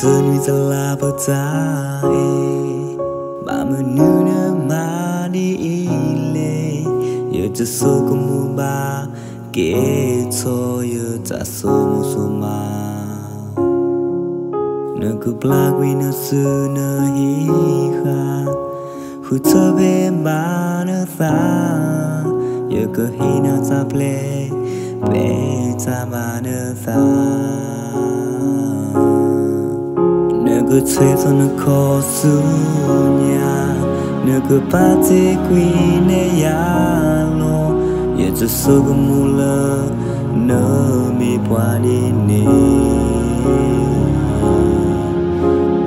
giờ như giờ là bờ tai bà mơ nữ nữ mà đi lệ giờ cho số của mua ba kể cho giờ trả số một số mà nơ cứ pla quy nơ sư nơ hi kha khu thơ về ba nơ xa giờ cứ hi nơ ta ple về ta mà nơ xa nơ chơi cho nó khó su nhà nơ cứ ba te quy nè ya lo giờ cho số của mua lơ nơ mi qua đi nè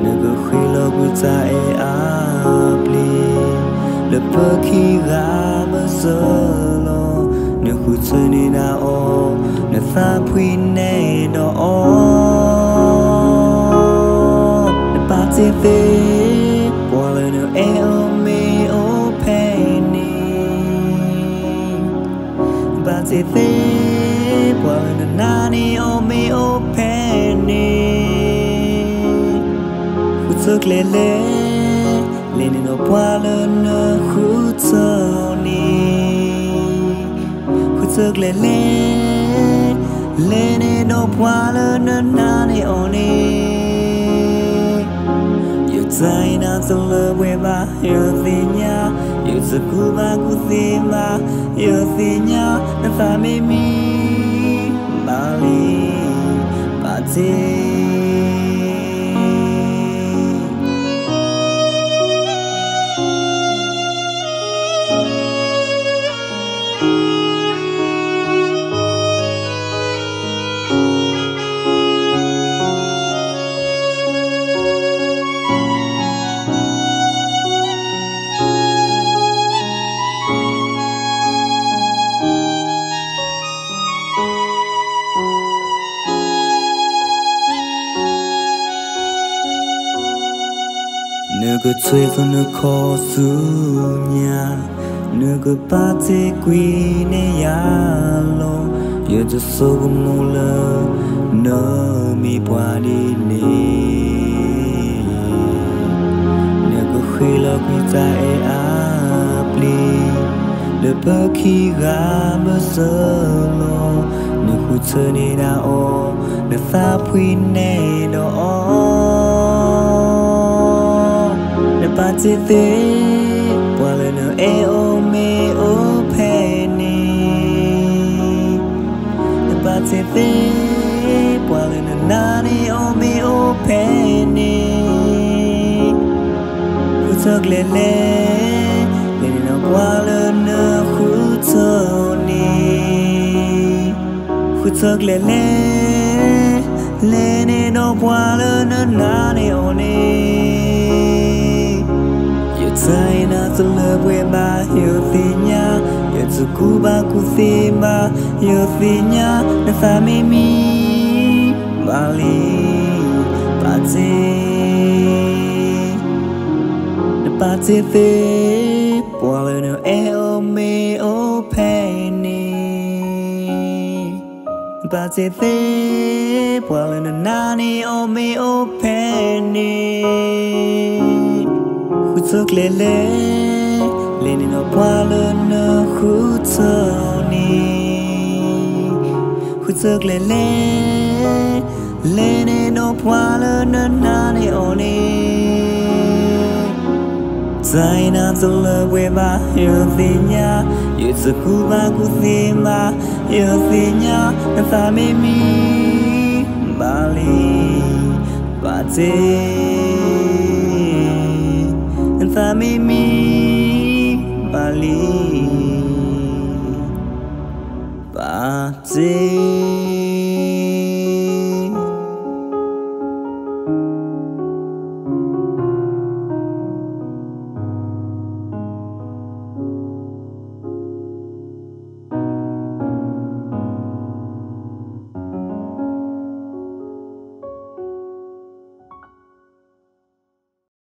nơ cứ khi lo của ta e áp li le bơ khi ga bơ giờ lo nơ khu chơi nè na o nơ pha quy nè đó TV bỏ lời nửa eo mi ô penny bà TV bỏ lời nửa nani ô mi ô penny khu thức lê lê lên nó qua lời nửa khu thơ ni khu thức lê lê lên nó qua lời nửa nani ô ni sai na to lơ quê ba yêu gì nhá yêu sự cũ ba cũ gì mà yêu gì nhá nó phải mê mi ba li ba ti nơ cứ chơi cho nơ khó su nhà nơ cứ ba te quy nè ya lo giờ cho số của mua lơ nơ mi qua đi nè nơ cứ khi lo quy ta e áp li le bơ khi ga bơ giờ lo nơ khu chơi nè na o nơ pha quy nè đó bà TV bỏ lời nửa eo mê ô penny bà TV bỏ lời nửa nani ô mê ô penny khu thức lê lê lên nó qua lời nửa khu thơ ni khu thức lê lê lên nó qua lời nửa nani ô ni sai na to lơ quê ba yêu gì nhá yêu sự cũ ba cũ gì mà yêu gì nhá nó phải mê mi ba li ba ti nó ba ti về bỏ lời nửa eo mê ô penny ba ti về bỏ lời nửa nani ô mê ô penny khu thức lê lê lên nó qua lần nơ khu thơ ni khu thức lê lê lên nó qua lần nơ nani ô ni sai na to lơ quê ba yêu gì nhá yêu sự cũ ba cũ gì mà yêu gì nhá nó phải mê mi ba li ba ti ta mi mi ba li ba ti